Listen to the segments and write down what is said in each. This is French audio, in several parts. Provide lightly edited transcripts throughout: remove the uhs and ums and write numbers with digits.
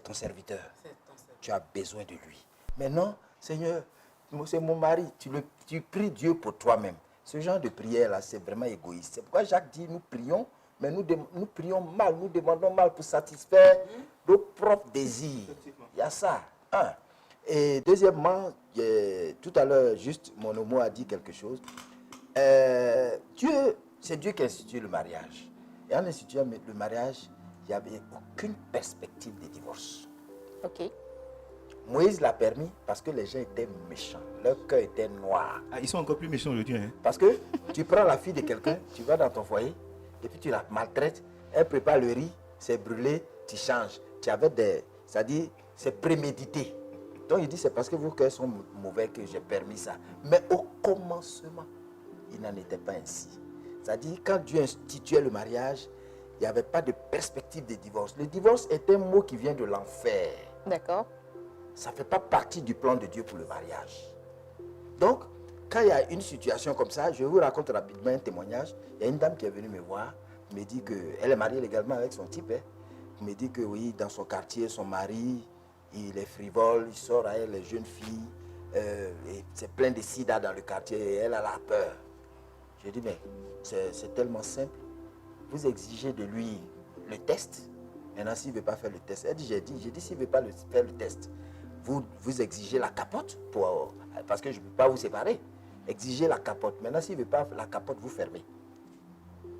ton serviteur. Tu as besoin de lui. Maintenant, Seigneur, c'est mon mari. Tu pries Dieu pour toi-même. Ce genre de prière-là, c'est vraiment égoïste. C'est pourquoi Jacques dit, nous prions, mais nous prions mal, nous demandons mal pour satisfaire nos propres désirs. Il y a ça. Un. Et deuxièmement, tout à l'heure, juste, mon homo a dit quelque chose. C'est Dieu qui a institué le mariage. Et en instituant le mariage, il n'y avait aucune perspective de divorce. Ok. Moïse l'a permis parce que les gens étaient méchants. Leur cœur était noir. Ah, ils sont encore plus méchants aujourd'hui. Hein? Parce que tu prends la fille de quelqu'un, tu vas dans ton foyer, et puis tu la maltraites, elle prépare le riz, c'est brûlé, tu changes. Tu avais c'est-à-dire, c'est prémédité. Donc il dit, c'est parce que vos cœurs sont mauvais que j'ai permis ça. Mais au commencement, il n'en était pas ainsi. C'est-à-dire, quand Dieu instituait le mariage, il n'y avait pas de perspective de divorce. Le divorce est un mot qui vient de l'enfer. D'accord. Ça ne fait pas partie du plan de Dieu pour le mariage. Donc, quand il y a une situation comme ça, je vous raconte rapidement un témoignage. Il y a une dame qui est venue me voir, me dit qu'elle est mariée légalement avec son type. Elle me dit que oui, dans son quartier, son mari, il est frivole, il sort avec les jeunes filles. Et c'est plein de sida dans le quartier et elle a la peur. Je dis, mais c'est tellement simple. Vous exigez de lui le test. Maintenant, s'il ne veut pas faire le test, elle dit, j'ai dit s'il ne veut pas faire le test, vous exigez la capote, parce que je ne peux pas vous séparer. Exigez la capote. Maintenant, s'il ne veut pas la capote, vous fermez.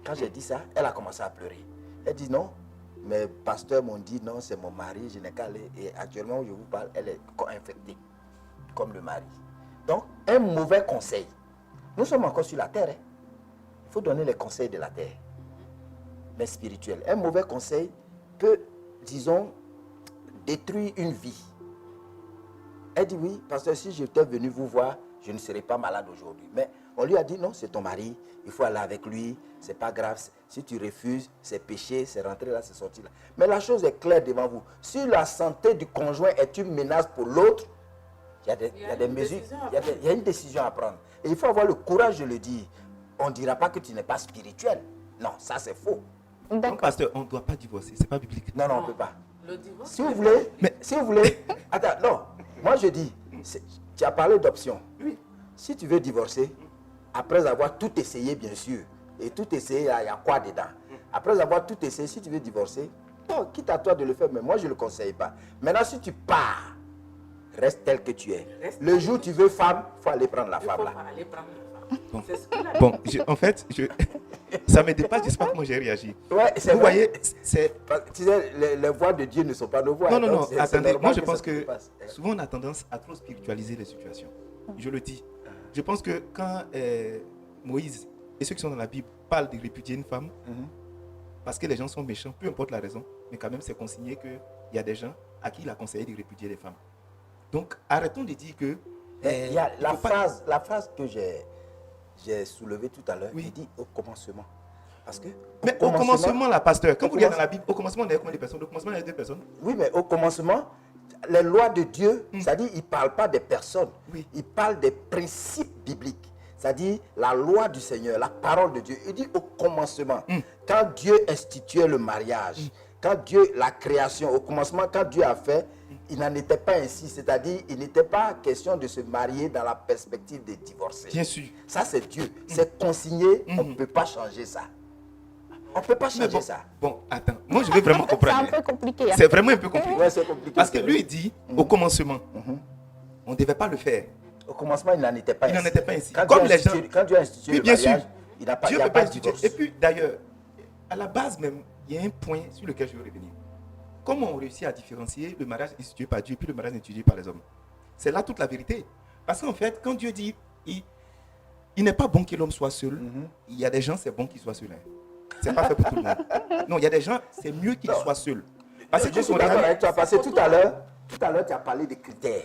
Quand j'ai dit ça, elle a commencé à pleurer. Elle dit non, mes pasteurs m'ont dit non, c'est mon mari, je n'ai qu'à aller. Et actuellement, où je vous parle, elle est infectée, comme le mari. Donc, un mauvais conseil. Nous sommes encore sur la terre. Il faut donner les conseils de la terre, mais spirituels. Un mauvais conseil peut, disons, détruire une vie. Elle dit oui, parce que si j'étais venu vous voir, je ne serais pas malade aujourd'hui. Mais on lui a dit non, c'est ton mari, il faut aller avec lui, c'est pas grave. Si tu refuses, c'est péché, c'est rentrer là, c'est sortir là. Mais la chose est claire devant vous. Si la santé du conjoint est une menace pour l'autre, il y a des mesures, il y a une décision à prendre. Et il faut avoir le courage de le dire. On ne dira pas que tu n'es pas spirituel. Non, ça c'est faux. Donc, pasteur, on ne doit pas divorcer, c'est pas biblique. Non, on ne peut pas. Le divorce, Si vous voulez, attends, non, moi je dis, tu as parlé d'option. Oui. Si tu veux divorcer, après avoir tout essayé, bien sûr, et tout essayé, il y a quoi dedans? Après avoir tout essayé, si tu veux divorcer, bon, quitte à toi de le faire, mais moi je ne le conseille pas. Maintenant, si tu pars, reste tel que tu es. Le jour où tu veux femme, il faut aller prendre la femme là. aller prendre la femme. Bon, C'est ce qu'il a dit. bon en fait, ça me dépasse, je ne sais pas comment j'ai réagi. Ouais, c'est Vous vrai. voyez, c'est... Tu sais, les voix de Dieu ne sont pas nos voix. Non, non, donc non, c'est attendez, normal moi je ça pense se que passe. souvent on a tendance à trop spiritualiser les situations. Je le dis. Je pense que quand Moïse et ceux qui sont dans la Bible parlent de répudier une femme, parce que les gens sont méchants, peu importe la raison, mais quand même c'est consigné qu'il y a des gens à qui il a conseillé de répudier les femmes. Donc arrêtons de dire que... Il y a il la faut pas- phrase que j'ai soulevée tout à l'heure, Oui. il dit au commencement. Parce que Mais au commencement, là, pasteur, quand au vous regardez dans commence- la Bible, au commencement, il y a combien de personnes? Au commencement, il y a 2 personnes. Oui, mais au commencement, les lois de Dieu, c'est-à-dire, il ne parle pas des personnes, Oui. il parle des principes bibliques. C'est-à-dire, la loi du Seigneur, la parole de Dieu. Il dit au commencement, quand Dieu instituait le mariage, quand Dieu, la création, au commencement, quand Dieu a fait, il n'en était pas ainsi. C'est-à-dire, il n'était pas question de se marier dans la perspective de divorcer. Bien sûr. Ça, c'est Dieu. C'est consigné, on ne peut pas changer ça. On ne peut pas Mais changer bon, ça. bon, attends, moi je veux vraiment C'est comprendre. un peu compliqué. hein. C'est vraiment un peu compliqué. Ouais, c'est compliqué. Parce que c'est lui, vrai. il dit, au commencement, on ne devait pas le faire. Au commencement, il n'en était pas Il n'en ainsi. était pas ainsi. Quand Comme Dieu a les gens- institué- Quand Dieu a institué Oui, le bien sûr. mariage, il n'a pas, Dieu il y ne a peut pas pas de instituer. divorce. Et puis, d'ailleurs, à la base même, il y a un point sur lequel je veux revenir. Comment on réussit à différencier le mariage institué par Dieu et puis le mariage institué par les hommes? C'est là toute la vérité. Parce qu'en fait, quand Dieu dit, il n'est pas bon que l'homme soit seul, il y a des gens, c'est bon qu'il soit seul. Hein. C'est pas fait pour tout le monde. Non, il y a des gens, c'est mieux qu'ils soient seuls. Parce que Je quand suis on d'accord regarde- avec toi, parce que tout à l'heure, tu as parlé des critères.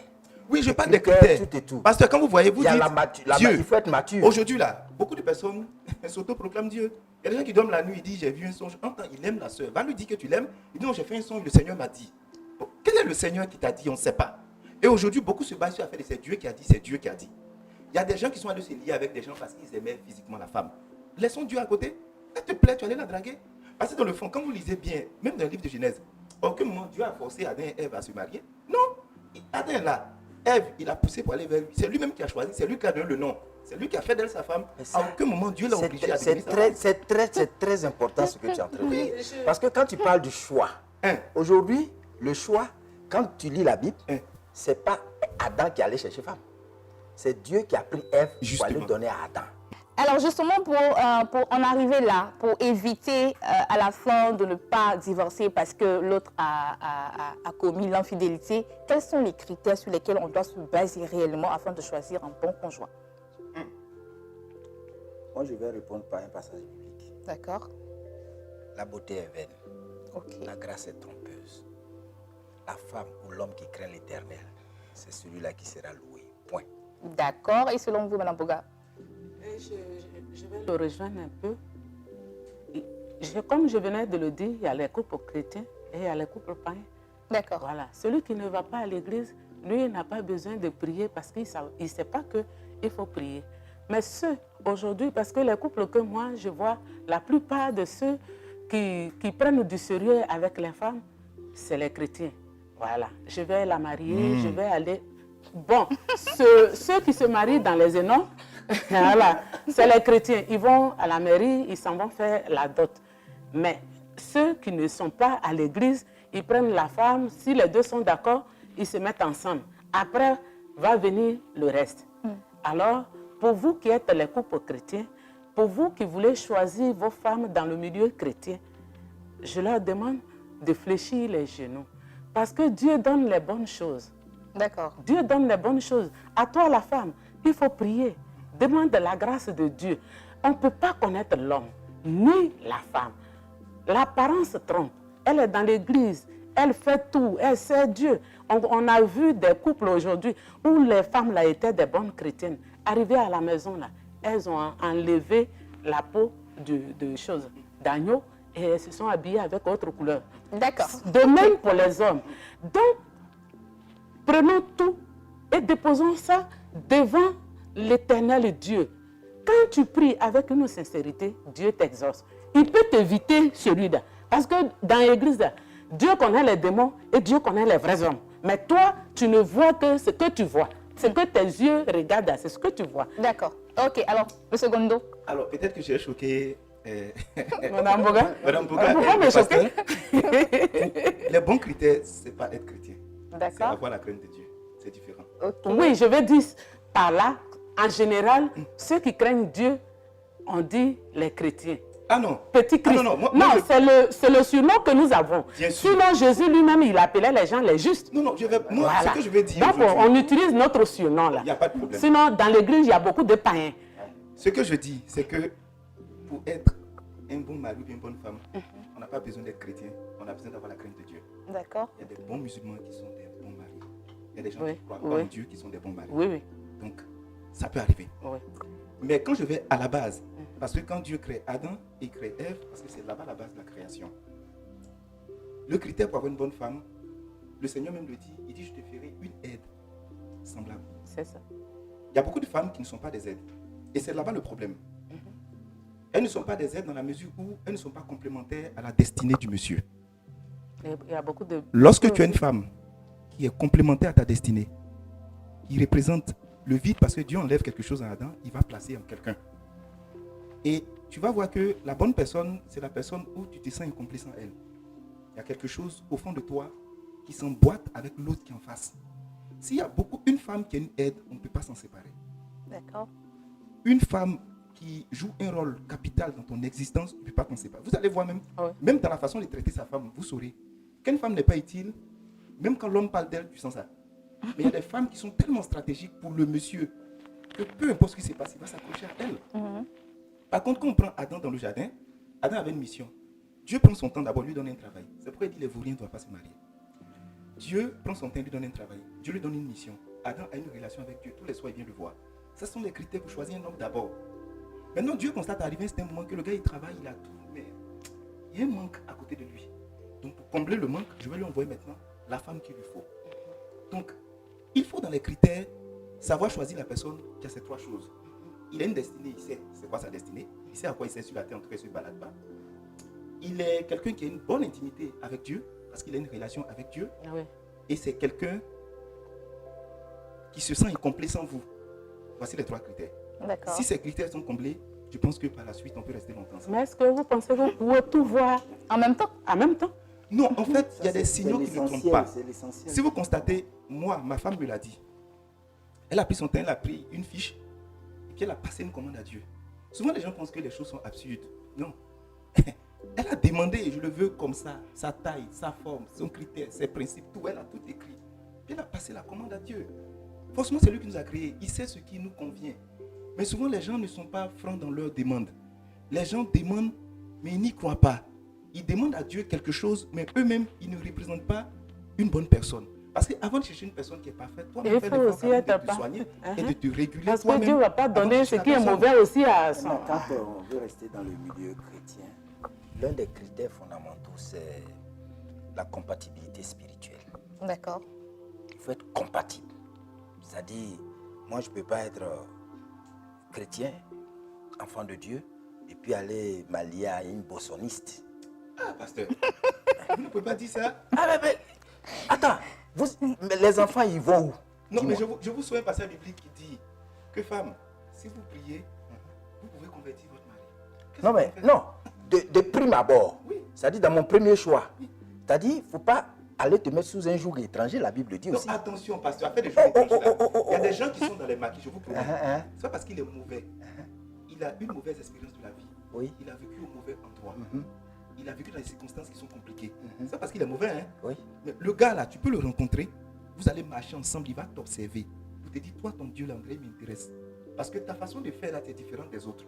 Oui, je Les parle des critères, critères. tout et tout. Parce que quand vous voyez, vous Il y a dites, il Dieu, faut être mature. aujourd'hui là, beaucoup de personnes s'autoproclament Dieu. Il y a des gens qui dorment la nuit, ils disent, j'ai vu un songe. Entends, il aime la soeur. Va lui dire que tu l'aimes. Il dit, non, j'ai fait un songe, le Seigneur m'a dit. Bon, quel est le Seigneur qui t'a dit? On ne sait pas. Et aujourd'hui, beaucoup se basent sur la fait de c'est Dieu qui a dit, c'est Dieu qui a dit. Il y a des gens qui sont allés se lier avec des gens parce qu'ils aimaient physiquement la femme. Laissons Dieu à côté. Elle te plaît, tu allais la draguer. Parce que dans le fond, quand vous lisez bien, même dans le livre de Genèse, À aucun moment, Dieu a forcé Adam et Ève à se marier. Non. Adam est là. Ève, il a poussé pour aller vers lui. C'est lui-même qui a choisi. C'est lui qui a donné le nom. C'est lui qui a fait d'elle sa femme. Mais ça, À aucun moment, Dieu l'a obligé à devenir sa femme. c'est très important ce que tu es en train de dire. Parce que quand tu parles du choix, Hein. aujourd'hui, le choix, quand tu lis la Bible, Hein. c'est pas Adam qui allait chercher femme. C'est Dieu qui a pris Ève pour Justement. aller donner à Adam. Alors justement, pour en arriver là, pour éviter à la fin de ne pas divorcer parce que l'autre a commis l'infidélité, quels sont les critères sur lesquels on doit se baser réellement afin de choisir un bon conjoint? Moi, je vais répondre par un passage biblique. D'accord. La beauté est vaine. Ok. La grâce est trompeuse. La femme ou l'homme qui craint l'Éternel, c'est celui-là qui sera loué. Point. D'accord. Et selon vous, Mme Boga? Je vais le rejoindre un peu. Comme je venais de le dire, il y a les couples chrétiens et il y a les couples païens. D'accord. Voilà. Celui qui ne va pas à l'église, lui, il n'a pas besoin de prier parce qu'il ne sait pas qu'il faut prier. Mais ceux, aujourd'hui, parce que les couples que moi, je vois, la plupart de ceux qui prennent du sérieux avec les femmes, c'est les chrétiens. Voilà. Je vais la marier, je vais aller... Bon, ceux qui se marient dans les énoncles, voilà, c'est les chrétiens. Ils vont à la mairie, ils s'en vont faire la dot. Mais ceux qui ne sont pas à l'église, ils prennent la femme. Si les deux sont d'accord, ils se mettent ensemble. Après, va venir le reste. Alors, pour vous qui êtes les couples chrétiens, pour vous qui voulez choisir vos femmes dans le milieu chrétien, je leur demande de fléchir les genoux. Parce que Dieu donne les bonnes choses. D'accord. Dieu donne les bonnes choses. À toi, la femme, il faut prier. Demande la grâce de Dieu. On ne peut pas connaître l'homme, ni la femme. L'apparence trompe. Elle est dans l'église, elle fait tout, elle sait Dieu. On a vu des couples aujourd'hui où les femmes là, étaient des bonnes chrétiennes. Arrivées à la maison, là, elles ont enlevé la peau de choses, d'agneau, et elles se sont habillées avec autre couleur. D'accord. De même pour les hommes. Donc, prenons tout et déposons ça devant l'Éternel Dieu. Quand tu pries avec une sincérité, Dieu t'exauce. Il peut t'éviter celui-là. Parce que dans l'église, Dieu connaît les démons et Dieu connaît les vrais hommes. Mais toi, tu ne vois que ce que tu vois. Ce que tes yeux regardent, c'est ce que tu vois. D'accord. Ok, alors, le secondo. Alors, peut-être que j'ai choqué Madame Boga, Madame Boga. pourquoi me choquer? Les bons critères, ce n'est pas être chrétien. C'est D'accord. avoir la crainte de Dieu. C'est différent. Oui, je vais dire par là, en général, ceux qui craignent Dieu, on dit les chrétiens. Ah non. Petit Christ. Ah non, non, c'est le surnom que nous avons. Bien sûr. Sinon, Jésus lui-même, il appelait les gens les justes. Non, moi, Voilà. ce que je vais dire Donc, aujourd'hui, on utilise notre surnom là. il n'y a pas de problème. Sinon, dans l'église, il y a beaucoup de païens. Ce que je dis, c'est que pour être un bon mari ou une bonne femme, on n'a pas besoin d'être chrétien, on a besoin d'avoir la crainte de Dieu. D'accord. Il y a des bons musulmans qui sont des bons maris. Il y a des gens Oui, qui croient oui. pas en Dieu qui sont des bons maris. Oui, oui. Donc, ça peut arriver. oui. Mais quand je vais à la base, parce que quand Dieu crée Adam, il crée Ève, parce que c'est là-bas la base de la création. Le critère pour avoir une bonne femme, le Seigneur même le dit, il dit, je te ferai une aide semblable. C'est ça. Il y a beaucoup de femmes qui ne sont pas des aides. Et c'est là-bas le problème. Elles ne sont pas des aides dans la mesure où elles ne sont pas complémentaires à la destinée du monsieur. Il y a beaucoup de... Lorsque tu as une femme qui est complémentaire à ta destinée, qui représente le vide parce que Dieu enlève quelque chose en Adam, il va placer en quelqu'un. Et tu vas voir que la bonne personne, c'est la personne où tu te sens incomplet sans elle. Il y a quelque chose au fond de toi qui s'emboîte avec l'autre qui est en face. S'il y a une femme qui a une aide, on ne peut pas s'en séparer. D'accord. Une femme qui joue un rôle capital dans ton existence, tu ne peux pas t'en séparer. Vous allez voir même, Oui. même dans la façon de traiter sa femme, vous saurez qu'une femme n'est pas utile. Même quand l'homme parle d'elle, tu sens ça. Mais il y a des femmes qui sont tellement stratégiques pour le monsieur que peu importe ce qui se passe, il va s'accrocher à elle. Par contre, quand on prend Adam dans le jardin, Adam avait une mission. Dieu prend son temps d'abord, lui donne un travail. C'est pourquoi il dit les vauriens ne doivent pas se marier. Dieu prend son temps, lui donne un travail. Dieu lui donne une mission. Adam a une relation avec Dieu. Tous les soirs, il vient le voir. Ce sont les critères pour choisir un homme d'abord. Maintenant, Dieu constate arriver un moment que le gars, il travaille, il a tout, mais il y a un manque à côté de lui. Donc, pour combler le manque, je vais lui envoyer maintenant la femme qu'il lui faut. Donc, il faut dans les critères savoir choisir la personne qui a ces trois choses. Il a une destinée, il sait c'est quoi sa destinée. Il sait à quoi il sert sur la terre, en tout cas il ne se balade pas. Il est quelqu'un qui a une bonne intimité avec Dieu, parce qu'il a une relation avec Dieu. Ah oui. Et c'est quelqu'un qui se sent incomplet sans vous. Voici les 3 critères. D'accord. Si ces critères sont comblés, je pense que par la suite, on peut rester longtemps ensemble. Mais est-ce que vous pensez que vous pouvez tout voir En même temps, en même temps? Non, en fait, il y a Ça, des c'est signaux qui ne trompent l'essentiel, pas. c'est l'essentiel. Si vous constatez, moi, ma femme me l'a dit. Elle a pris son temps, elle a pris une fiche et puis elle a passé une commande à Dieu. Souvent, les gens pensent que les choses sont absurdes. Non. Elle a demandé, je le veux comme ça, sa taille, sa forme, son critère, ses principes, tout. Elle a tout écrit. Puis elle a passé la commande à Dieu. Forcément, c'est lui qui nous a créés. Il sait ce qui nous convient. Mais souvent, les gens ne sont pas francs dans leurs demandes. Les gens demandent, mais ils n'y croient pas. Ils demandent à Dieu quelque chose, mais eux-mêmes, ils ne représentent pas une bonne personne. Parce qu'avant de chercher une personne qui est parfaite, toi, Il faut aussi être de te parfait. soigner et de te réguler. Parce que toi-même Dieu ne va pas avant de donner ce chercher qui la est personne. mauvais aussi à son. Maintenant, quand on veut rester dans le milieu chrétien, l'un des critères fondamentaux, c'est la compatibilité spirituelle. d'accord. Il faut être compatible. C'est-à-dire, moi, je ne peux pas être chrétien, enfant de Dieu, et puis aller m'allier à une bossoniste. Ah, pasteur, vous ne pouvez pas dire ça. Ah, mais attends, mais les enfants, ils vont où? Non, mais Dis-moi. je vous souviens un passage biblique qui dit que femme, si vous priez, vous pouvez convertir votre mari. Qu'est-ce Non, que mais vous faites? non, de prime abord. Oui. C'est-à-dire, dans mon premier choix, c'est-à-dire, il ne faut pas aller te mettre sous un joug étranger, la Bible dit Non, aussi. attention, pasteur, à faire des choses étranges, là. Il y a des gens qui sont dans les maquis, je vous promets. Hein. C'est pas parce qu'il est mauvais. Il a une mauvaise expérience de la vie. Oui. Il a vécu au mauvais endroit. Mhm. Il a vécu dans des circonstances qui sont compliquées. C'est pas parce qu'il est mauvais, hein. Oui. Mais le gars là, tu peux le rencontrer, vous allez marcher ensemble, il va t'observer. Vous te dites, toi, ton Dieu là, André, m'intéresse. Parce que ta façon de faire là, c'est différente des autres.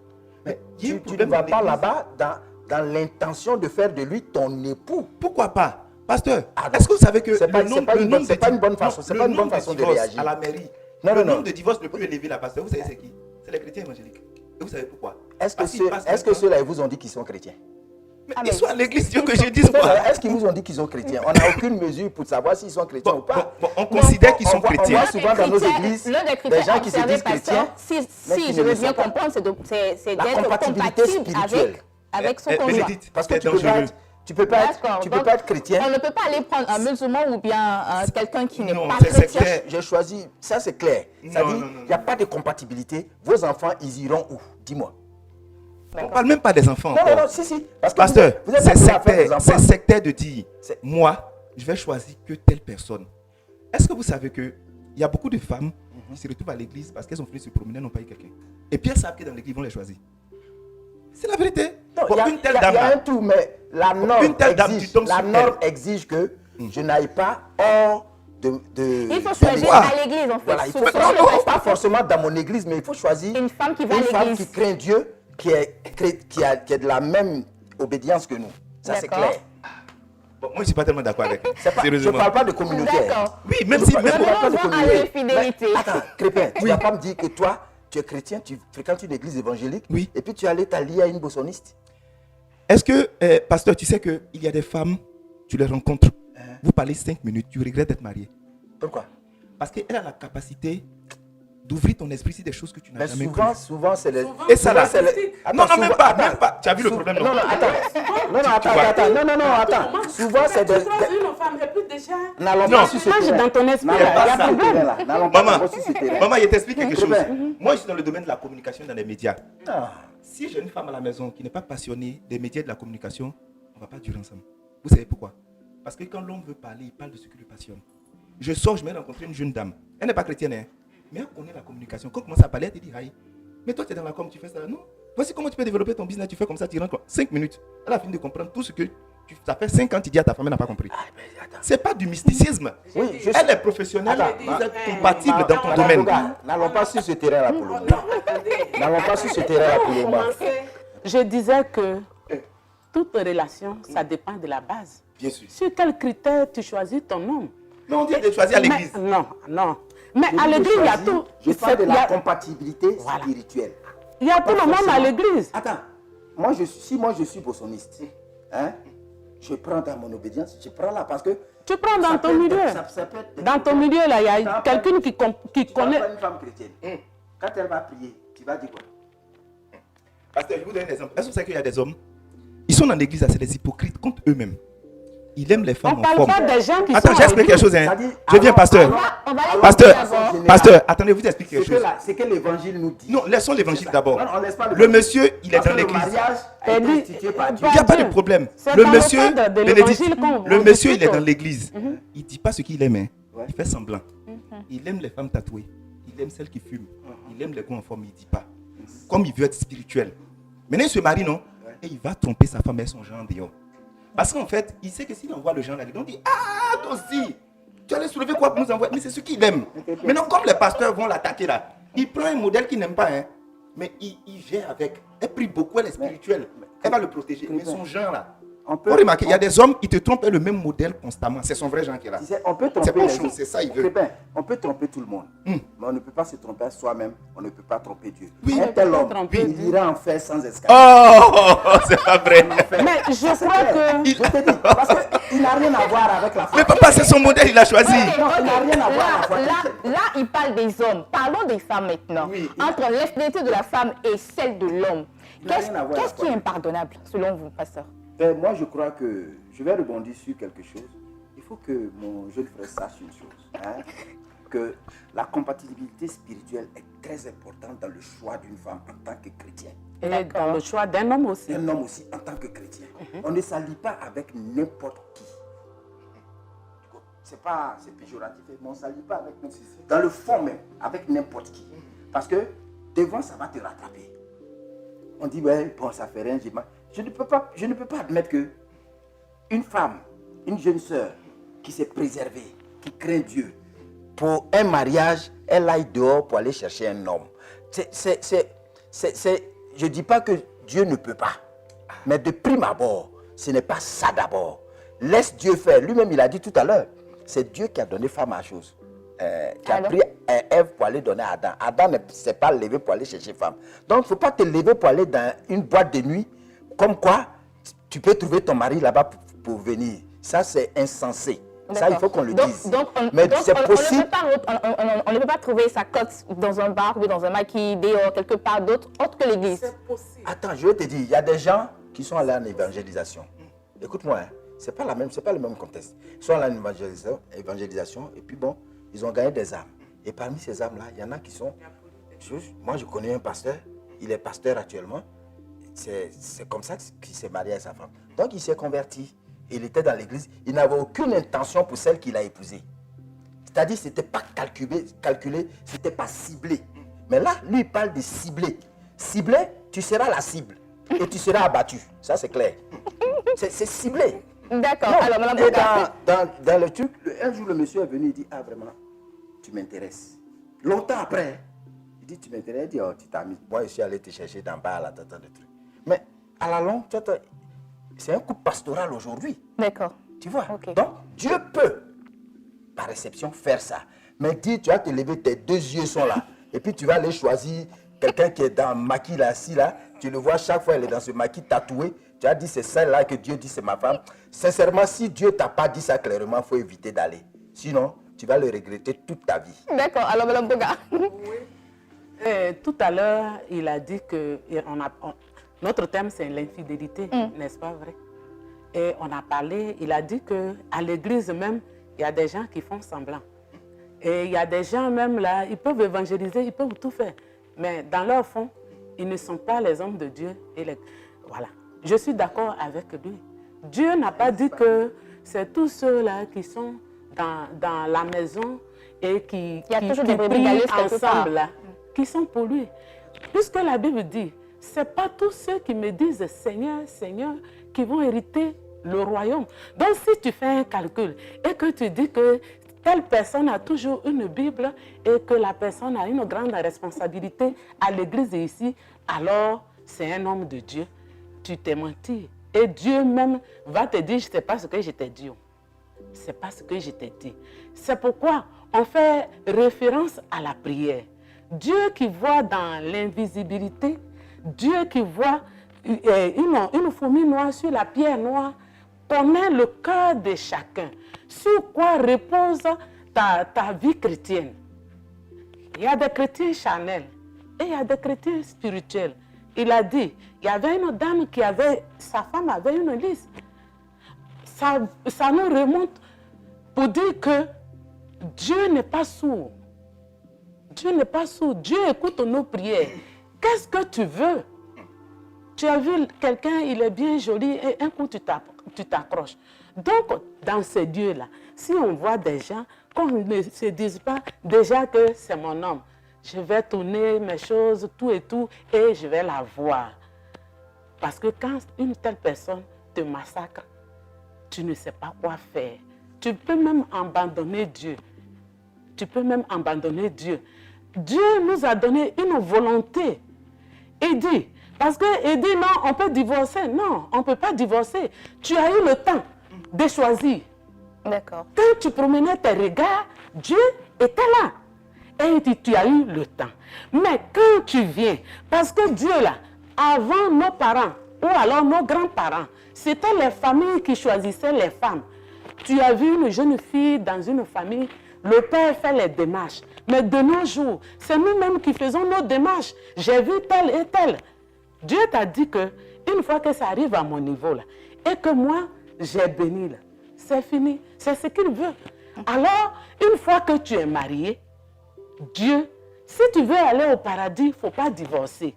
Mais il y a un tu ne problème vas dans pas l'église. là-bas dans l'intention de faire de lui ton époux. Pourquoi pas? Pasteur, Ah, est-ce que vous savez que c'est pas- le c'est nombre, pas une le bonne- nombre c'est de pas une di- bonne façon, non, c'est le pas une bonne nombre façon de divorces réagir. à la mairie, Non, le non, non. nombre de divorces le plus élevé là, pasteur, vous savez c'est qui? C'est les chrétiens évangéliques. Et vous savez pourquoi? Est-ce que, Parce qu'ils passent est-ce que leur temps- ceux-là, ils vous ont dit qu'ils sont chrétiens? Mais Ah, ils mais- sont à l'église, Dieu que je dise quoi? Est-ce qu'ils vous ont dit qu'ils sont chrétiens? On n'a aucune mesure pour savoir s'ils sont chrétiens Bon, ou pas. on considère qu'ils sont on voit chrétiens. souvent dans nos églises, l'un des des critères gens qui se observés, disent pasteur, chrétiens, si mais qui je ne veux le bien sont pas. comprendre, c'est La d'être compatibilité compatible spirituelle. avec son Eh, conjoint. Bénédicte, Parce que c'est tu peux pas dangereux. être, tu peux pas être, D'accord, tu peux donc, pas être chrétien. On ne peut pas aller prendre un musulman ou bien quelqu'un qui n'est Non, pas c'est chrétien. clair. J'ai choisi, ça c'est clair. Ça Non, dit, non, non, il n'y a pas de compatibilité. Vos enfants, ils iront où? Dis-moi. On parle même pas des enfants Non, non, encore. non, si. Parce que Pasteur, vous êtes c'est appelé à faire des sectaire, enfants. c'est sectaire de dire, C'est- moi, je vais choisir que telle personne. Est-ce que vous savez que il y a beaucoup de femmes qui se retrouvent à l'église parce qu'elles ont fait se promener, n'ont pas eu quelqu'un. Et puis elles savent que dans l'église, ils vont les choisir. C'est la vérité. Non, Bon, il y a- une telle il y a- il y a dame-là, un tout, mais la norme une telle dame, tu exige, tombes la sur norme elle. exige que je n'aille pas hors de Il faut de choisir l'église. à l'église, en fait. Voilà, il faut Selon le pasteur, pas forcément dans mon église, mais il faut choisir Une femme qui va à une femme l'église. qui craint Dieu, qui est de la même obédience que nous. Ça, c'est D'accord. clair. bon, moi je ne suis pas tellement d'accord avec elle. Je ne Sérieusement. parle pas de communautaire. D'accord. Oui, même Je si. parle- Même, je parle pas de Revenons à communautaire. l'infidélité. Mais attends, Crépin, tu ne vas pas me dire que toi, tu es chrétien, tu fréquentes une église évangélique, Oui. et puis tu es allé t'allier à une bossoniste. Est-ce que, pasteur, tu sais qu'il y a des femmes, tu les rencontres, vous parlez 5 minutes, tu regrettes d'être marié. Pourquoi? Parce qu'elle a la capacité d'ouvrir ton esprit sur des choses que tu n'as Mais jamais souvent, c'est les. Et ça là, souvent, c'est les- non, Attends, non, même souvent- pas, attends. même pas. Tu as vu le problème, non? Non, attends. Non, attends, vois. attends. Souvent, c'est de. Tu croises une femme et puis déjà. N'allons Non. pas sur ce Mange terrain. dans ton esprit, N'allons là, pas y a sur ce problème. terrain-là. N'allons pas Maman, d'abord sur ce terrain. maman, je t'explique quelque chose. Crépin. Moi, je suis dans le domaine de la communication dans les médias. Ah. Si j'ai une femme à la maison qui n'est pas passionnée des médias et de la communication, on ne va pas durer ensemble. Vous savez pourquoi? Parce que quand l'homme veut parler, il parle de ce qui le passionne. Je sors, je vais rencontrer une jeune dame. Elle n'est pas chrétienne, hein, mais elle connaît la communication. Quand on commence à parler, elle te dit, aïe, mais toi, tu es dans la com, tu fais ça. Non, voici comment tu peux développer ton business. Tu fais comme ça, tu rentres 5 minutes. Elle a fini de comprendre tout ce que ça fait 5 ans, tu dis à ta femme, elle n'a pas compris. C'est pas du mysticisme. Oui, je Elle est professionnelle, Attends, vous êtes compatible dans ton Madame domaine. Boga, n'allons pas sur ce terrain-là pour le moment. N'allons pas sur ce terrain-là pour le moment. Je disais que toute relation, ça dépend de la base. Bien sûr. Sur quels critères tu choisis ton homme? Mais on dit de choisir à l'église. Mais- Non, non. Mais Je à dis de l'église, il y a choisir, tout. Je parle de Il y la a- compatibilité Voilà. spirituelle. Il y a tout le monde à forcément. l'église. Attends, si moi je suis bossoniste, hein, je prends dans mon obédience, je prends là parce que. Tu prends dans ça ton peut être- milieu. ça peut être- Dans ton milieu, là, il y a Ça quelqu'un peut- qui Tu connaît. vas pas une femme chrétienne. Quand elle va prier, tu vas dire quoi? Pasteur, je vous donne un exemple. Est-ce que vous savez qu'il y a des hommes, ils sont dans l'église, c'est des hypocrites contre eux-mêmes. il aime les femmes On en parle forme. pas des gens qui Attends, sont j'explique quelque chose. Hein. C'est-à-dire, Je viens, pasteur. On va les Pasteur, laisser d'abord. pasteur, attendez, vous expliquez quelque chose. C'est que l'évangile nous dit. Non, laissons l'évangile d'abord. Non, on laisse pas Le l'évangile. monsieur, il est Parce dans que le l'église. mariage a Et été lui, institué par Dieu. Il n'y a pas de Dieu. problème. C'est Le dans monsieur, le cadre de Bénédicte, l'évangile qu'on le monsieur, il est discute. dans l'église. Il ne dit pas ce qu'il aime. Hein. Ouais. Il fait semblant. Il aime les femmes tatouées. Il aime celles qui fument. Il aime les gars en forme. Il ne dit pas. Comme il veut être spirituel. Maintenant, il se marie, non? Et il va tromper sa femme et son genre dehors. Parce qu'en fait, il sait que s'il envoie le genre là-dedans, il dit ah, toi aussi, tu allais soulever quoi pour nous envoyer? Mais c'est ce qu'il aime. Maintenant, comme les pasteurs vont l'attaquer là, il prend un modèle qu'il n'aime pas, hein, mais il gère avec. Elle prie beaucoup, elle est spirituelle. Elle va le protéger. Mais son genre là, On vous remarquez, il y a des hommes, ils te trompent le même modèle constamment. C'est son vrai genre qui est là. Tu sais, on peut tromper C'est pas les chose, autres. c'est ça, il C'est veut. bien, on peut tromper tout le monde. Mais on ne peut pas se tromper à soi-même. On ne peut pas tromper Dieu. Oui. Un tel homme, tromper il Dieu. ira en faire sans escale. Oh, c'est pas vrai. Mais je crois que... Je te dis, parce qu'il n'a rien à voir avec la foi. Mais papa, c'est son modèle, il a choisi. Ok, Non, il n'a rien à voir là, avec la foi. là, il parle des hommes. Parlons des femmes maintenant. Oui. Entre l'infidélité de la femme et celle de l'homme. Il n'a Qu'est-ce rien à voir qu'est-ce avec qui est la impardonnable, selon vous, pasteur? Moi, je crois que je vais rebondir sur quelque chose. Il faut que mon jeune frère sache une chose. Hein, que la compatibilité spirituelle est très importante dans le choix d'une femme en tant que chrétienne. Et dans le choix d'un homme aussi. Un homme aussi en tant que chrétien. On ne s'allie pas avec n'importe qui. C'est péjoratif, mais on ne s'allie pas avec n'importe qui. Dans le fond même, avec n'importe qui. Parce que devant, ça va te rattraper. On dit, ouais, bon, ça fait rien. Je ne peux pas admettre que une femme, une jeune sœur qui s'est préservée, qui craint Dieu, pour un mariage, elle aille dehors pour aller chercher un homme. Je ne dis pas que Dieu ne peut pas. Mais de prime abord, ce n'est pas ça d'abord. Laisse Dieu faire. Lui-même, il a dit tout à l'heure, c'est Dieu qui a donné femme à chose. Qui a pris Ève pour aller donner à Adam. Adam ne s'est pas levé pour aller chercher femme. Donc, il ne faut pas te lever pour aller dans une boîte de nuit, comme quoi tu peux trouver ton mari là-bas pour venir. Ça, c'est insensé. Ça, il faut qu'on le dise. Mais c'est possible. On ne peut pas trouver sa cote dans un bar ou dans un maquis, dehors, quelque part d'autre, autre que l'église. Attends, je vais te dire, il y a des gens qui sont allés en évangélisation. Écoute-moi, hein, c'est pas le même contexte. Ils sont allés en évangélisation et puis bon, ils ont gagné des âmes. Et parmi ces âmes-là, il y en a qui sont... Moi, je connais un pasteur, il est pasteur actuellement. C'est comme ça qu'il s'est marié à sa femme. Donc, il s'est converti. Il était dans l'église. Il n'avait aucune intention pour celle qu'il a épousée. C'est-à-dire, ce n'était pas calculé, ce n'était pas ciblé. Mais là, lui, il parle de ciblé. Ciblé, tu seras la cible. Et tu seras abattu. Ça, c'est clair. C'est ciblé. D'accord. Alors, madame Et Boga. dans le truc, un jour, le monsieur est venu, il dit, ah, vraiment, tu m'intéresses. Longtemps après, il dit, tu m'intéresses. Il dit, oh, tu t'as mis. Moi, je suis allé te chercher d'en bas, là, tant de trucs. Mais à la longue, c'est un couple pastoral aujourd'hui. D'accord. Tu vois? Ok. Donc, Dieu peut, par réception, faire ça. Mais dis, tu vas te lever, tes deux yeux sont là. Et puis, tu vas aller choisir quelqu'un qui est dans un maquis là, assis là. Tu le vois chaque fois, elle est dans ce maquis tatoué. Tu as dit, c'est celle-là que Dieu dit, c'est ma femme. Sincèrement, si Dieu t'a pas dit ça clairement, il faut éviter d'aller. Sinon, tu vas le regretter toute ta vie. D'accord. Alors, madame Boga. Tout à l'heure, il a dit que notre thème, c'est l'infidélité, n'est-ce pas vrai? Et on a parlé, il a dit qu'à l'église même, il y a des gens qui font semblant. Et il y a des gens même là, ils peuvent évangéliser, ils peuvent tout faire. Mais dans leur fond, ils ne sont pas les hommes de Dieu. Voilà. Je suis d'accord avec lui. Dieu n'a pas dit que c'est tous ceux-là qui sont dans la maison et qui prient ensemble, là, qui sont pour lui. Puisque la Bible dit, ce n'est pas tous ceux qui me disent Seigneur, Seigneur, qui vont hériter le royaume. Donc si tu fais un calcul et que tu dis que telle personne a toujours une Bible et que la personne a une grande responsabilité à l'église ici, alors c'est un homme de Dieu. Tu t'es menti. Et Dieu même va te dire, je ne sais pas ce que je t'ai dit. Ce n'est pas ce que je t'ai dit. C'est pourquoi on fait référence à la prière. Dieu qui voit dans l'invisibilité, Dieu qui voit une fourmi noire sur la pierre noire, connaît le cœur de chacun. Sur quoi repose ta vie chrétienne? Il y a des chrétiens charnels et il y a des chrétiens spirituels. Il a dit, il y avait une dame sa femme avait une liste. ça nous remonte pour dire que Dieu n'est pas sourd. Dieu n'est pas sourd. Dieu écoute nos prières. Qu'est-ce que tu veux? Tu as vu quelqu'un, il est bien joli et un coup tu t'accroches. Donc, dans ces dieux-là, si on voit des gens, qu'on ne se dise pas déjà que c'est mon homme, je vais tourner mes choses, tout et tout, et je vais la voir. Parce que quand une telle personne te massacre, tu ne sais pas quoi faire. Tu peux même abandonner Dieu. Tu peux même abandonner Dieu. Dieu nous a donné une volonté. Il dit, parce qu'il dit non, on peut divorcer. Non, on ne peut pas divorcer. Tu as eu le temps de choisir. D'accord. Quand tu promenais tes regards, Dieu était là. Et il dit, tu as eu le temps. Mais quand tu viens, parce que Dieu là, avant nos parents, ou alors nos grands-parents, c'était les familles qui choisissaient les femmes. Tu as vu une jeune fille dans une famille, le père fait les démarches. Mais de nos jours, c'est nous-mêmes qui faisons nos démarches. J'ai vu telle et telle. Dieu t'a dit que une fois que ça arrive à mon niveau là, et que moi, j'ai béni là, c'est fini. C'est ce qu'il veut. Alors, une fois que tu es marié, Dieu, si tu veux aller au paradis, il ne faut pas divorcer.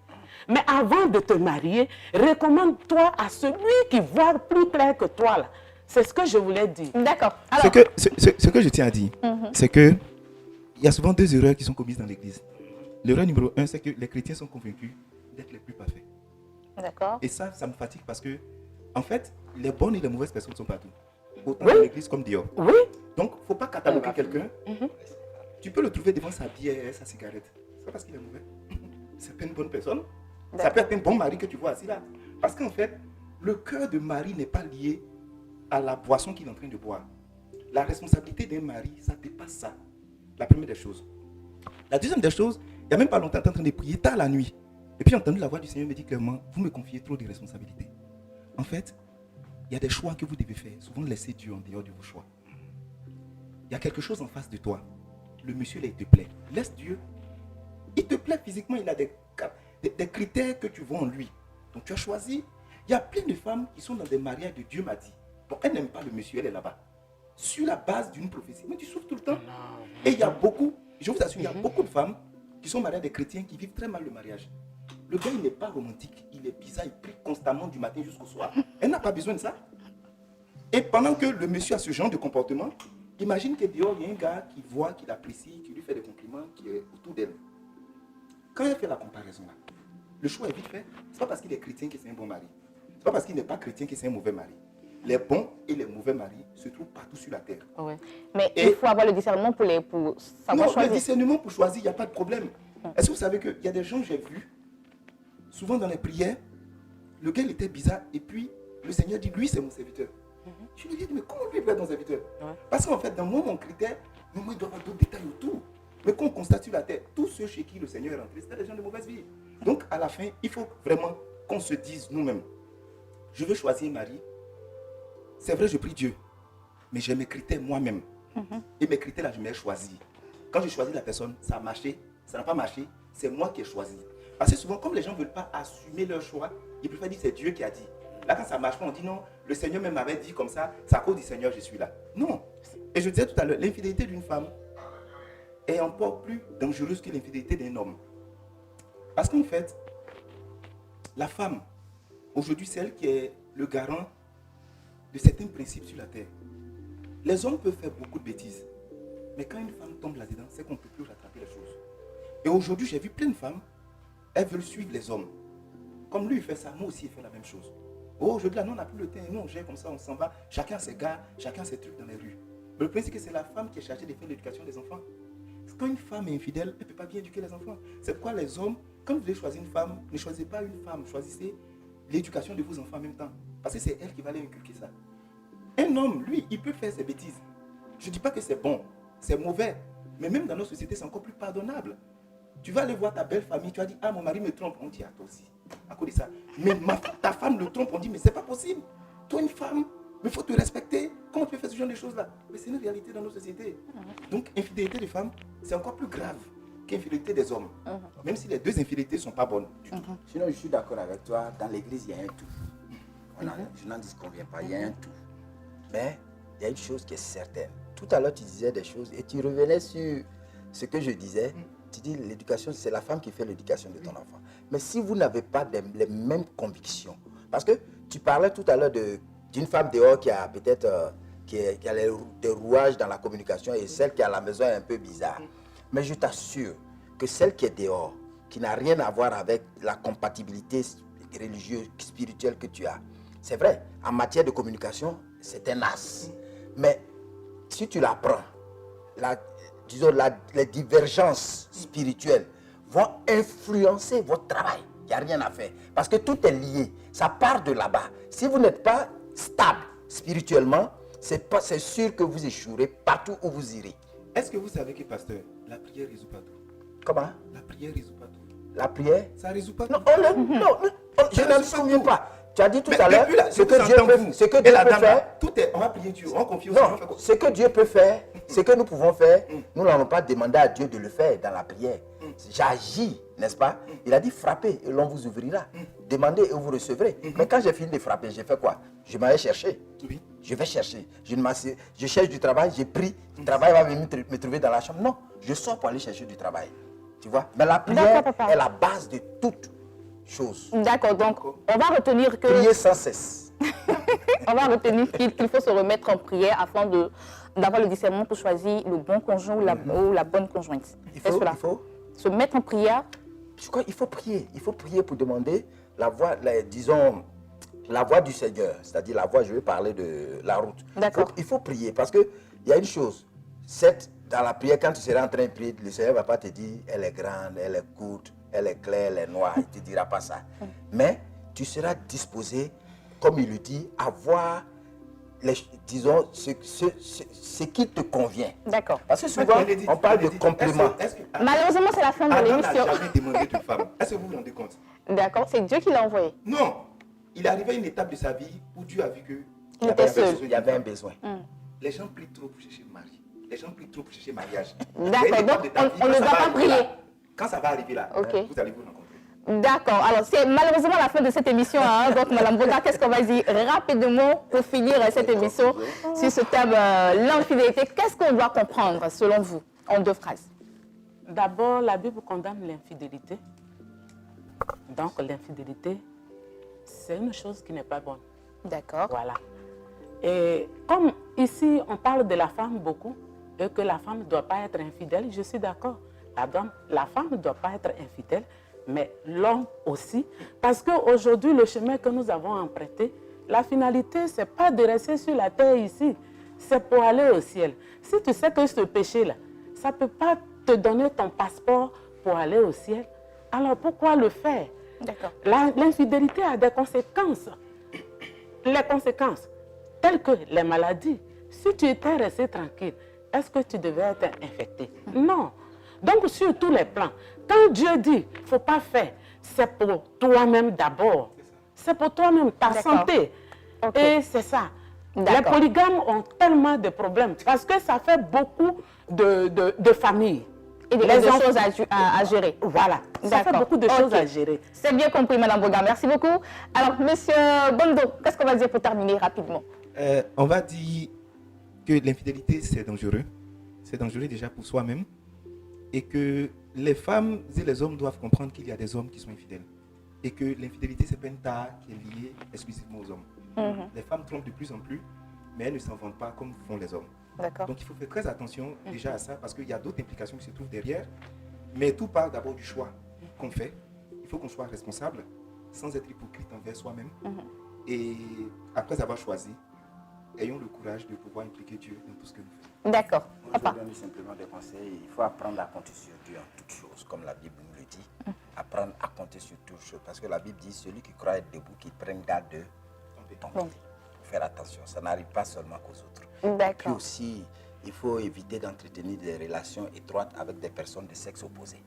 Mais avant de te marier, recommande-toi à celui qui voit plus clair que toi là. C'est ce que je voulais dire. D'accord. Alors, Ce que je tiens à dire, c'est que il y a souvent deux erreurs qui sont commises dans l'Église. L'erreur numéro 1, c'est que les chrétiens sont convaincus d'être les plus parfaits. d'accord. Et ça me fatigue parce que, en fait, les bonnes et les mauvaises personnes sont partout. Autant Oui. dans l'Église comme dehors. Oui. Donc, il ne faut pas cataloguer quelqu'un. Tu peux le trouver devant sa bière et sa cigarette. C'est pas parce qu'il est mauvais. C'est pas une bonne personne. Ça peut être un bon mari que tu vois assis là. Parce qu'en fait, le cœur de mari n'est pas lié à la boisson qu'il est en train de boire. La responsabilité d'un mari, ça dépasse ça. La première des choses. La deuxième des choses, il n'y a même pas longtemps, tu es en train de prier tard la nuit. Et puis j'ai entendu la voix du Seigneur me dire clairement, vous me confiez trop de responsabilités. En fait, il y a des choix que vous devez faire. Souvent, laissez Dieu en dehors de vos choix. Il y a quelque chose en face de toi. Le monsieur, là, il te plaît. Laisse Dieu. Il te plaît physiquement, il a des critères que tu vois en lui. Donc tu as choisi. Il y a plein de femmes qui sont dans des mariages de Dieu m'a dit. Bon, elle n'aime pas le monsieur, elle est là-bas. Sur la base d'une prophétie. Mais tu souffres tout le temps. Et il y a beaucoup, je vous assure, il y a beaucoup de femmes qui sont mariées à des chrétiens qui vivent très mal le mariage. Le gars, il n'est pas romantique, il est bizarre, il prie constamment du matin jusqu'au soir. Elle n'a pas besoin de ça. Et pendant que le monsieur a ce genre de comportement, imagine que dehors, il y a un gars qui voit, qui l'apprécie, qui lui fait des compliments, qui est autour d'elle. Quand elle fait la comparaison là, le choix est vite fait. Ce n'est pas parce qu'il est chrétien que c'est un bon mari. Ce n'est pas parce qu'il n'est pas chrétien que c'est un mauvais mari. Les bons et les mauvais maris se trouvent partout sur la terre. Ouais. Mais il faut avoir le discernement pour savoir choisir. Le discernement pour choisir, il n'y a pas de problème. Est-ce que vous savez qu'il y a des gens, j'ai vu, souvent dans les prières, le gars il était bizarre et puis le Seigneur dit, lui c'est mon serviteur. Je lui dis, mais comment lui peut être mon serviteur? Parce qu'en fait, dans mon critère, moi il doit y avoir d'autres détails autour. Mais quand on constate sur la terre, tous ceux chez qui le Seigneur est rentré, c'était des gens de mauvaise vie. Donc à la fin, il faut vraiment qu'on se dise nous-mêmes, je veux choisir un mari. C'est vrai, je prie Dieu, mais j'ai mes critères moi-même. Et mes critères là, je m'ai choisi. Quand j'ai choisi la personne, ça a marché, ça n'a pas marché, c'est moi qui ai choisi. Parce que souvent, comme les gens ne veulent pas assumer leur choix, ils préfèrent dire c'est Dieu qui a dit. Là, quand ça ne marche pas, on dit non, le Seigneur même m'avait dit comme ça, c'est à cause du Seigneur je suis là. Non. Et je disais tout à l'heure, l'infidélité d'une femme est encore plus dangereuse que l'infidélité d'un homme. Parce qu'en fait, la femme, aujourd'hui, c'est elle qui est le garant de certains principes sur la terre. Les hommes peuvent faire beaucoup de bêtises. Mais quand une femme tombe là-dedans, c'est qu'on ne peut plus rattraper les choses. Et aujourd'hui, j'ai vu plein de femmes, elles veulent suivre les hommes. Comme lui, il fait ça, moi aussi, il fait la même chose. Oh, aujourd'hui, là, nous, on n'a plus le temps, nous, on gère comme ça, on s'en va. Chacun ses gars, chacun ses trucs dans les rues. Mais le problème, c'est que c'est la femme qui est chargée de faire l'éducation des enfants. Quand une femme est infidèle, elle ne peut pas bien éduquer les enfants. C'est pourquoi les hommes, quand vous voulez choisir une femme, ne choisissez pas une femme, choisissez l'éducation de vos enfants en même temps. Parce que c'est elle qui va leur inculquer ça. Un homme, lui, il peut faire ses bêtises. Je ne dis pas que c'est bon, c'est mauvais. Mais même dans nos sociétés, c'est encore plus pardonnable. Tu vas aller voir ta belle famille, tu vas dire, ah, mon mari me trompe. On dit, ah, toi aussi, à cause de ça. Mais ta femme le trompe, on dit, mais c'est pas possible. Toi, une femme, mais il faut te respecter. Comment tu peux faire ce genre de choses-là? Mais c'est une réalité dans nos sociétés. Donc, infidélité des femmes, c'est encore plus grave qu'infidélité des hommes. Même si les deux infidélités ne sont pas bonnes du tout. Sinon, je suis d'accord avec toi, dans l'église, il y a un tout. Je n'en disconviens pas, il y a un tout. Mais il y a une chose qui est certaine. Tout à l'heure, tu disais des choses et tu revenais sur ce que je disais. Tu dis l'éducation, c'est la femme qui fait l'éducation de ton enfant. Mais si vous n'avez pas les mêmes convictions, parce que tu parlais tout à l'heure d'une femme dehors qui a peut-être qui a des rouages dans la communication et celle qui est à la maison est un peu bizarre. Mais je t'assure que celle qui est dehors, qui n'a rien à voir avec la compatibilité religieuse, spirituelle que tu as, c'est vrai, en matière de communication, c'est un as. Mais si tu l'apprends, les divergences spirituelles vont influencer votre travail. Il n'y a rien à faire. Parce que tout est lié. Ça part de là-bas. Si vous n'êtes pas stable spirituellement, c'est sûr que vous échouerez partout où vous irez. Est-ce que vous savez que, pasteur, la prière ne résout pas tout? Comment? La prière ne résout pas tout. La prière? Ça ne résout pas Non, tout. je ne me souviens pas. Tu as dit tout Mais à l'heure depuis là, ce que Dieu peut faire. Tout est, on va prier Dieu, on confie au Non, Seigneur. ce que Dieu peut faire, ce que nous pouvons faire, nous n'allons pas demander à Dieu de le faire dans la prière. J'agis, n'est-ce pas? Il a dit frappez et l'on vous ouvrira. Demandez et vous recevrez. Mais quand j'ai fini de frapper, j'ai fait quoi? Je m'allais chercher. Oui. Je vais chercher. Je cherche du travail, j'ai pris. Le travail va venir me trouver dans la chambre. Non, je sors pour aller chercher du travail. Tu vois? Mais la prière est la base de toute chose. D'accord, donc on va retenir que... Prier sans cesse. On va retenir qu'il faut se remettre en prière afin d'avoir le discernement pour choisir le bon conjoint ou la bonne conjointe. Il faut se mettre en prière. Je crois qu'il faut prier. Il faut prier pour demander la voix, disons, la voix du Seigneur. C'est-à-dire la voix, je vais parler de la route. D'accord. Il faut prier parce qu'il y a une chose. Dans la prière, quand tu seras en train de prier, le Seigneur ne va pas te dire elle est grande, elle est courte, elle est claire, elle est noire. Il ne te dira pas ça. Mais tu seras disposé, comme il le dit, à voir, disons, ce qui te convient. D'accord. Parce que souvent, on parle de compléments. Malheureusement, c'est la fin de l'émission. Adam n'a jamais demandé de femme. Est-ce que vous vous rendez compte? D'accord, c'est Dieu qui l'a envoyé. Non. Il est arrivé à une étape de sa vie où Dieu a vu que Il était seul. Il y avait un besoin. les gens prient trop pour chercher mari. Les gens prient trop pour chercher mariage. D'accord, donc on ne va pas prier. Quand ça va arriver là, Okay. vous allez vous rencontrer. D'accord, alors c'est malheureusement la fin de cette émission. Hein. Donc Madame Boga, qu'est-ce qu'on va dire rapidement pour finir cette émission sur ce thème, l'infidélité? Qu'est-ce qu'on doit comprendre selon vous, en 2 phrases? D'abord, la Bible condamne l'infidélité. Donc l'infidélité, c'est une chose qui n'est pas bonne. D'accord. Voilà. Et comme ici, on parle de la femme beaucoup, et que la femme ne doit pas être infidèle, je suis d'accord. La femme ne doit pas être infidèle, mais l'homme aussi. Parce qu'aujourd'hui, le chemin que nous avons emprunté, la finalité, ce n'est pas de rester sur la terre ici, c'est pour aller au ciel. Si tu sais que ce péché-là, ça ne peut pas te donner ton passeport pour aller au ciel, alors pourquoi le faire? D'accord. L'infidélité a des conséquences. Les conséquences, telles que les maladies. Si tu étais resté tranquille, est-ce que tu devais être infecté? Non. Donc, sur tous les plans, quand Dieu dit qu'il ne faut pas faire, c'est pour toi-même d'abord. C'est pour toi-même, ta santé. Okay. Et c'est ça. Les polygames ont tellement de problèmes parce que ça fait beaucoup de familles. Et des choses à gérer. Voilà, ça fait beaucoup de choses à gérer. C'est bien compris, Madame Boga. Merci beaucoup. Alors, Monsieur Bondo, qu'est-ce qu'on va dire pour terminer rapidement? On va dire que l'infidélité, c'est dangereux. C'est dangereux déjà pour soi-même. Et que les femmes et les hommes doivent comprendre qu'il y a des hommes qui sont infidèles. Et que l'infidélité, ce n'est pas une tare qui est liée exclusivement aux hommes. Les femmes trompent de plus en plus, mais elles ne s'en vendent pas comme font les hommes. Donc il faut faire très attention déjà à ça, parce qu'il y a d'autres implications qui se trouvent derrière. Mais tout part d'abord du choix qu'on fait. Il faut qu'on soit responsable, sans être hypocrite envers soi-même. Et après avoir choisi, ayons le courage de pouvoir impliquer Dieu dans tout ce que nous faisons. D'accord. Je donne simplement des conseils. Il faut apprendre à compter sur Dieu en toutes choses, comme la Bible nous le dit. Apprendre à compter sur toutes choses. Parce que la Bible dit, celui qui croit être debout, qui prenne garde de tomber. Faire attention, ça n'arrive pas seulement qu'aux autres. D'accord. Puis aussi, il faut éviter d'entretenir des relations étroites avec des personnes de sexe opposé.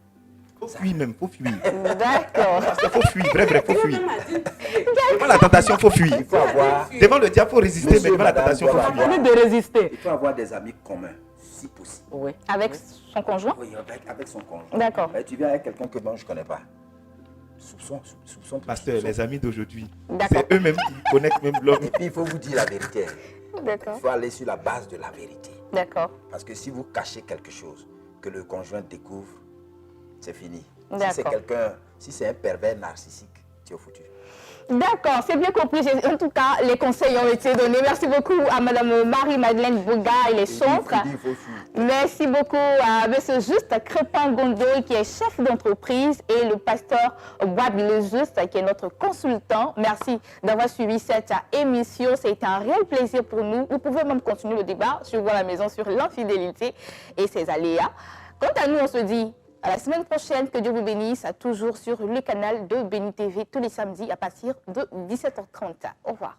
Faut fuir même, faut fuir. D'accord. Parce qu'il faut fuir, vrai, faut fuir. Devant la tentation, faut fuir. Il faut avoir... Devant le diable, faut résister, mais devant la tentation, faut fuir. De résister. Il faut avoir des amis communs, si possible. Oui. Avec son conjoint? Oui, avec son conjoint. D'accord. Tu viens avec quelqu'un que moi je ne connais pas. Soupçon. Pasteur, les amis d'aujourd'hui, D'accord. c'est eux-mêmes qui connaissent même l'homme. Et puis il faut vous dire la vérité. D'accord. Il faut aller sur la base de la vérité. D'accord. Parce que si vous cachez quelque chose que le conjoint découvre, c'est fini. Si D'accord. c'est quelqu'un, si c'est un pervers narcissique, tu es foutu. D'accord, c'est bien compris. En tout cas, les conseils ont été donnés. Merci beaucoup à Madame Marie-Madeleine Bouga et les centres. Merci beaucoup à M. Juste Crépin Gondo, qui est chef d'entreprise, et le pasteur Wabi Le Juste, qui est notre consultant. Merci d'avoir suivi cette émission. C'était un réel plaisir pour nous. Vous pouvez même continuer le débat sur Voir la maison sur l'infidélité et ses aléas. Quant à nous, on se dit à la semaine prochaine, que Dieu vous bénisse, toujours sur le canal de Béni TV, tous les samedis à partir de 17h30. Au revoir.